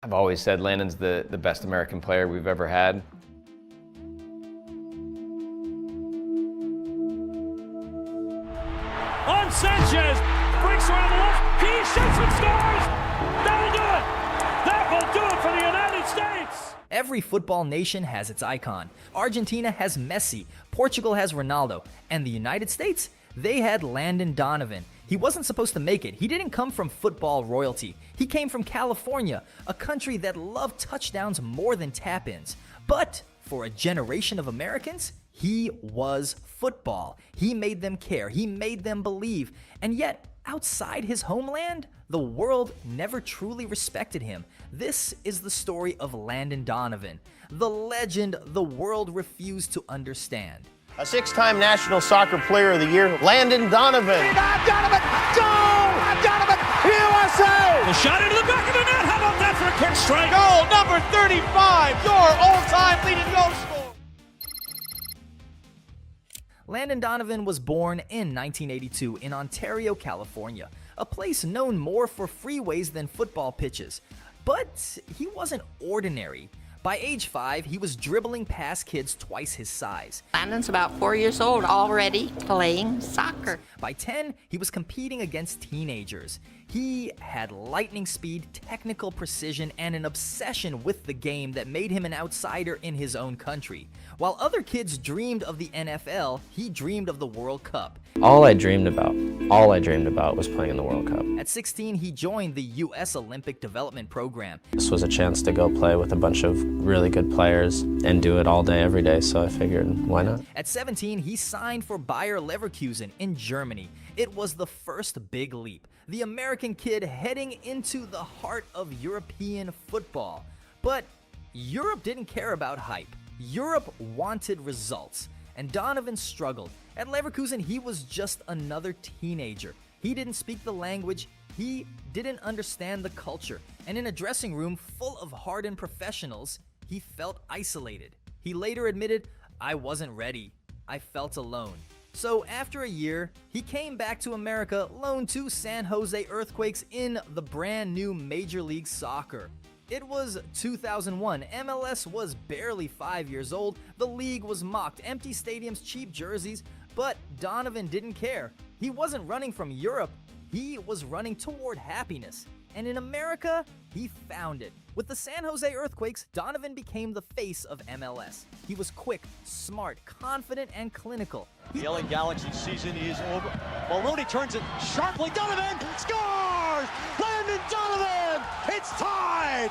I've always said Landon's the best American player we've ever had. On Sanchez, breaks around the left, he shoots and scores! That'll do it! That will do it for the United States! Every football nation has its icon. Argentina has Messi, Portugal has Ronaldo, and the United States, they had Landon Donovan. He wasn't supposed to make it. He didn't come from football royalty. He came from California, a country that loved touchdowns more than tap-ins. But for a generation of Americans, he was football. He made them care. He made them believe. And yet, outside his homeland, the world never truly respected him. This is the story of Landon Donovan, the legend the world refused to understand. A six-time National Soccer Player of the Year, Landon Donovan. Donovan, goal! Donovan, USA! The shot into the back of the net. How about that for a quick strike? Goal number 35, your all-time leading goal scorer. Landon Donovan was born in 1982 in Ontario, California, a place known more for freeways than football pitches. But he wasn't ordinary. By age 5, he was dribbling past kids twice his size. Landon's about 4 years old, already playing soccer. By 10, he was competing against teenagers. He had lightning speed, technical precision, and an obsession with the game that made him an outsider in his own country. While other kids dreamed of the NFL, he dreamed of the World Cup. All I dreamed about was playing in the World Cup. At 16, he joined the U.S. Olympic Development Program. This was a chance to go play with a bunch of really good players and do it all day, every day, so I figured, why not? At 17, he signed for Bayer Leverkusen in Germany. It was the first big leap. The American kid heading into the heart of European football. But Europe didn't care about hype. Europe wanted results, and Donovan struggled. At Leverkusen, he was just another teenager. He didn't speak the language, he didn't understand the culture, and in a dressing room full of hardened professionals, he felt isolated. He later admitted, "I wasn't ready. I felt alone." So after a year, he came back to America, loaned to San Jose Earthquakes in the brand new Major League Soccer. It was 2001, MLS was barely 5 years old, the league was mocked, empty stadiums, cheap jerseys, but Donovan didn't care. He wasn't running from Europe, he was running toward happiness. And in America, he found it. With the San Jose Earthquakes, Donovan became the face of MLS. He was quick, smart, confident, and clinical. The LA Galaxy season is over. Mulroney turns it sharply. Donovan scores! Landon Donovan! It's tied!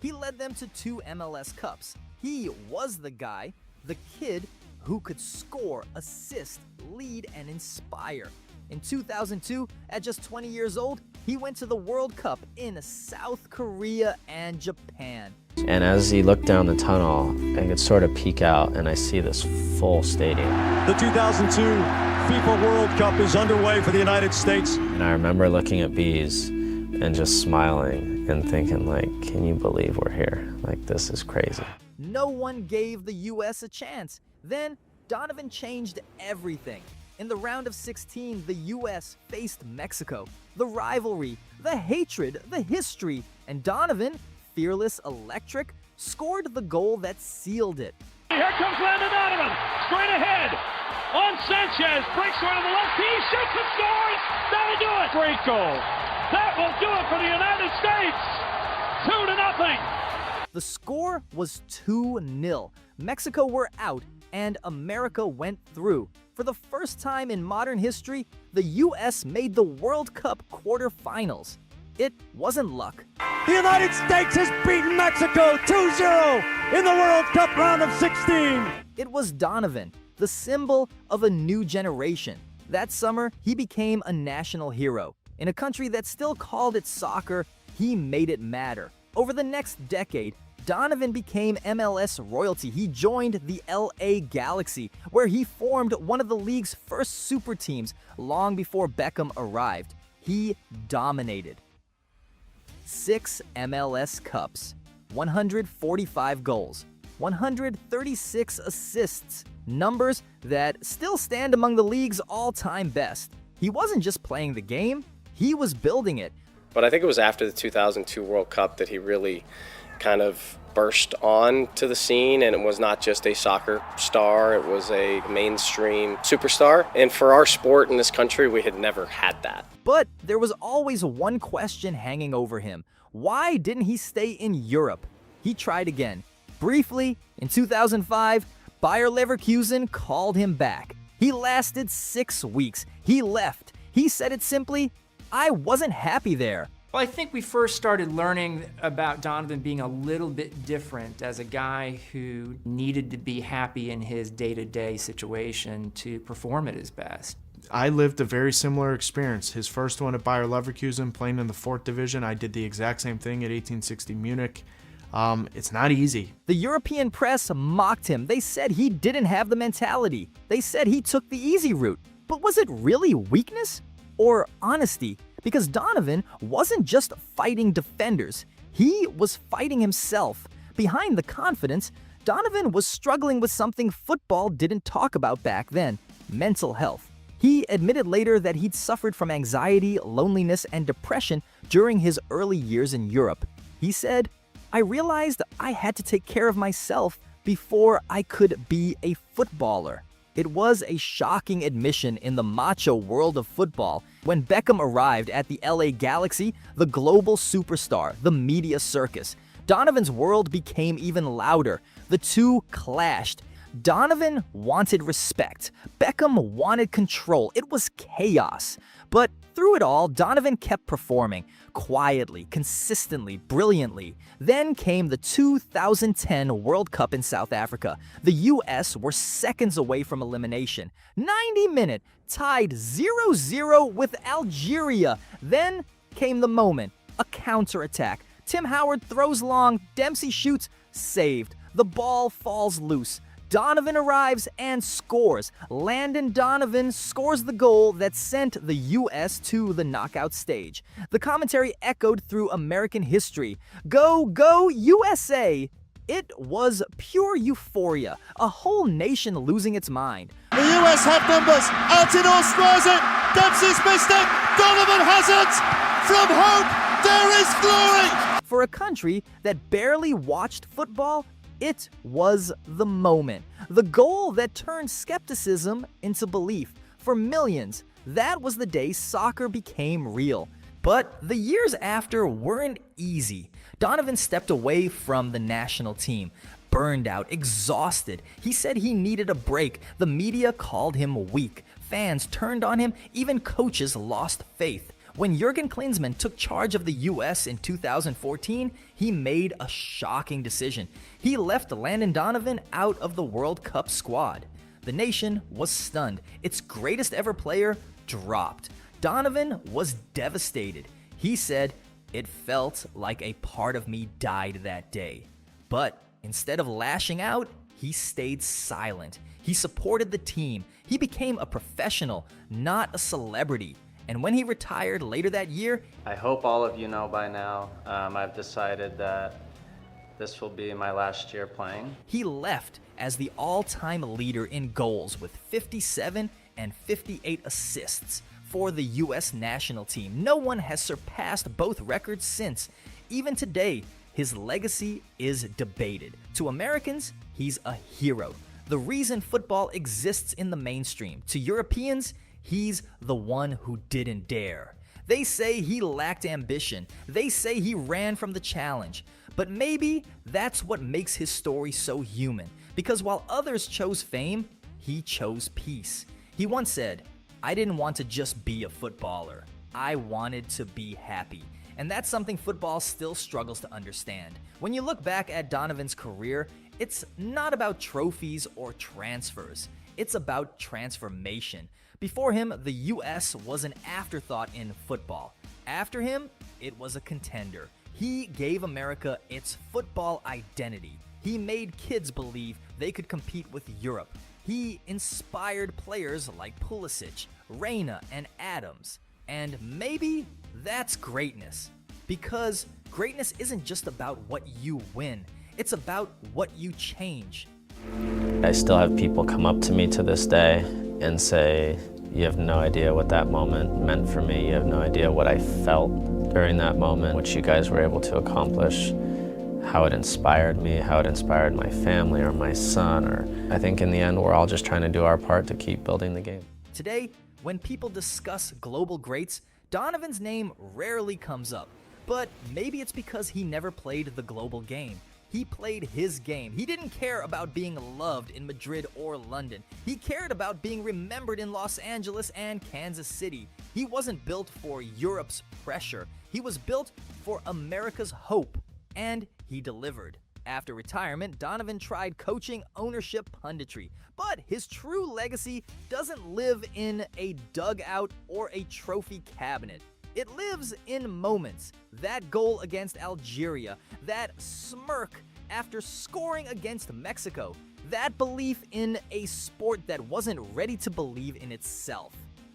He led them to 2 MLS Cups. He was the guy, the kid, who could score, assist, lead, and inspire. In 2002, at just 20 years old, he went to the World Cup in South Korea and Japan. And as he looked down the tunnel, I could sort of peek out and I see this full stadium. The 2002 FIFA World Cup is underway for the United States. And I remember looking at Bees and just smiling and thinking, like, can you believe we're here? Like, this is crazy. No one gave the U.S. a chance. Then, Donovan changed everything. In the round of 16, the U.S. faced Mexico. The rivalry, the hatred, the history, and Donovan, fearless, electric, scored the goal that sealed it. Here comes Landon Donovan, straight ahead. On Sanchez, breaks around the left, he shoots and scores! That'll do it! Great goal. That will do it for the United States! 2-0. The score was 2-0. Mexico were out, and America went through. For the first time in modern history, the U.S. made the World Cup quarterfinals. It wasn't luck. The United States has beaten Mexico 2-0 in the World Cup round of 16. It was Donovan, the symbol of a new generation. That summer, he became a national hero. In a country that still called it soccer, he made it matter. Over the next decade, Donovan became MLS royalty. He joined the LA Galaxy, where he formed one of the league's first super teams long before Beckham arrived. He dominated. 6 MLS Cups, 145 goals, 136 assists, numbers that still stand among the league's all-time best. He wasn't just playing the game, he was building it. But I think it was after the 2002 World Cup that he really kind of burst on to the scene, and it was not just a soccer star, it was a mainstream superstar. And for our sport in this country, we had never had that. But there was always one question hanging over him. Why didn't he stay in Europe? He tried again. Briefly, in 2005, Bayer Leverkusen called him back. He lasted 6 weeks. He left. He said it simply, I wasn't happy there. Well, I think we first started learning about Donovan being a little bit different as a guy who needed to be happy in his day-to-day situation to perform at his best. I lived a very similar experience. His first one at Bayer Leverkusen, playing in the 4th division. I did the exact same thing at 1860 Munich. It's not easy. The European press mocked him. They said he didn't have the mentality. They said he took the easy route. But was it really weakness or honesty? Because Donovan wasn't just fighting defenders, he was fighting himself. Behind the confidence, Donovan was struggling with something football didn't talk about back then: mental health. He admitted later that he'd suffered from anxiety, loneliness, and depression during his early years in Europe. He said, I realized I had to take care of myself before I could be a footballer. It was a shocking admission in the macho world of football when Beckham arrived at the LA Galaxy, the global superstar, the media circus. Donovan's world became even louder. The two clashed. Donovan wanted respect. Beckham wanted control. It was chaos. But through it all, Donovan kept performing, quietly, consistently, brilliantly. Then came the 2010 World Cup in South Africa. The US were seconds away from elimination. 90-minute, tied 0-0 with Algeria. Then came the moment, a counterattack. Tim Howard throws long, Dempsey shoots, saved. The ball falls loose. Donovan arrives and scores. Landon Donovan scores the goal that sent the U.S. to the knockout stage. The commentary echoed through American history. Go, go, USA! It was pure euphoria, a whole nation losing its mind. The US have numbers. Altidore scores it. Dempsey's missed it. Donovan has it. From hope, there is glory. For a country that barely watched football, it was the moment. The goal that turned skepticism into belief. For millions, that was the day soccer became real. But the years after weren't easy. Donovan stepped away from the national team, burned out, exhausted. He said he needed a break. The media called him weak. Fans turned on him. Even coaches lost faith. When Jurgen Klinsmann took charge of the U.S. in 2014, he made a shocking decision. He left Landon Donovan out of the World Cup squad. The nation was stunned. Its greatest ever player dropped. Donovan was devastated. He said, "It felt like a part of me died that day." But instead of lashing out, he stayed silent. He supported the team. He became a professional, not a celebrity. And when he retired later that year, I hope all of you know by now, I've decided that this will be my last year playing. he left as the all-time leader in goals with 57 and 58 assists for the U.S. national team. No one has surpassed both records since. Even today, his legacy is debated. To Americans, he's a hero. The reason football exists in the mainstream. To Europeans, he's the one who didn't dare. They say he lacked ambition. They say he ran from the challenge. But maybe that's what makes his story so human. Because while others chose fame, he chose peace. He once said, "I didn't want to just be a footballer. I wanted to be happy." And that's something football still struggles to understand. When you look back at Donovan's career, it's not about trophies or transfers. It's about transformation. Before him, the U.S. was an afterthought in football. After him, it was a contender. He gave America its football identity. He made kids believe they could compete with Europe. He inspired players like Pulisic, Reyna, and Adams. And maybe that's greatness. Because greatness isn't just about what you win. It's about what you change. I still have people come up to me to this day and say, "You have no idea what that moment meant for me. You have no idea what I felt during that moment, what you guys were able to accomplish, how it inspired me, how it inspired my family or my son. Or I think in the end, we're all just trying to do our part to keep building the game. Today, when people discuss global greats, Donovan's name rarely comes up. But maybe it's because he never played the global game. He played his game. He didn't care about being loved in Madrid or London. He cared about being remembered in Los Angeles and Kansas City. He wasn't built for Europe's pressure. He was built for America's hope. And he delivered. After retirement, Donovan tried coaching, ownership, punditry. But his true legacy doesn't live in a dugout or a trophy cabinet. It lives in moments. That goal against Algeria, that smirk after scoring against Mexico, that belief in a sport that wasn't ready to believe in itself.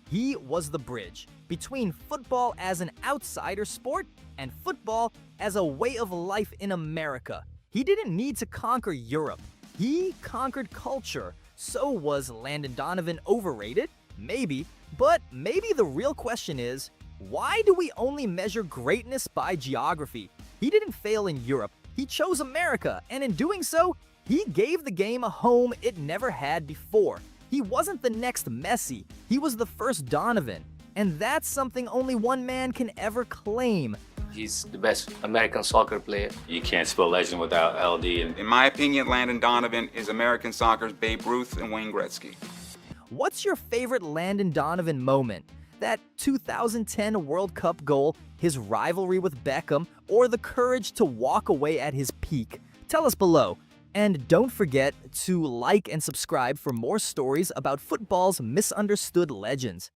He was the bridge between football as an outsider sport and football as a way of life in America. He didn't need to conquer Europe. He conquered culture. So was Landon Donovan overrated? Maybe. But maybe the real question is, why do we only measure greatness by geography? He didn't fail in Europe. He chose America, and in doing so, he gave the game a home it never had before. He wasn't the next Messi. He was the first Donovan. And that's something only one man can ever claim. He's the best American soccer player. You can't spell legend without LD. In my opinion, Landon Donovan is American soccer's Babe Ruth and Wayne Gretzky. What's your favorite Landon Donovan moment? That 2010 World Cup goal, his rivalry with Beckham, or the courage to walk away at his peak? Tell us below. And don't forget to like and subscribe for more stories about football's misunderstood legends.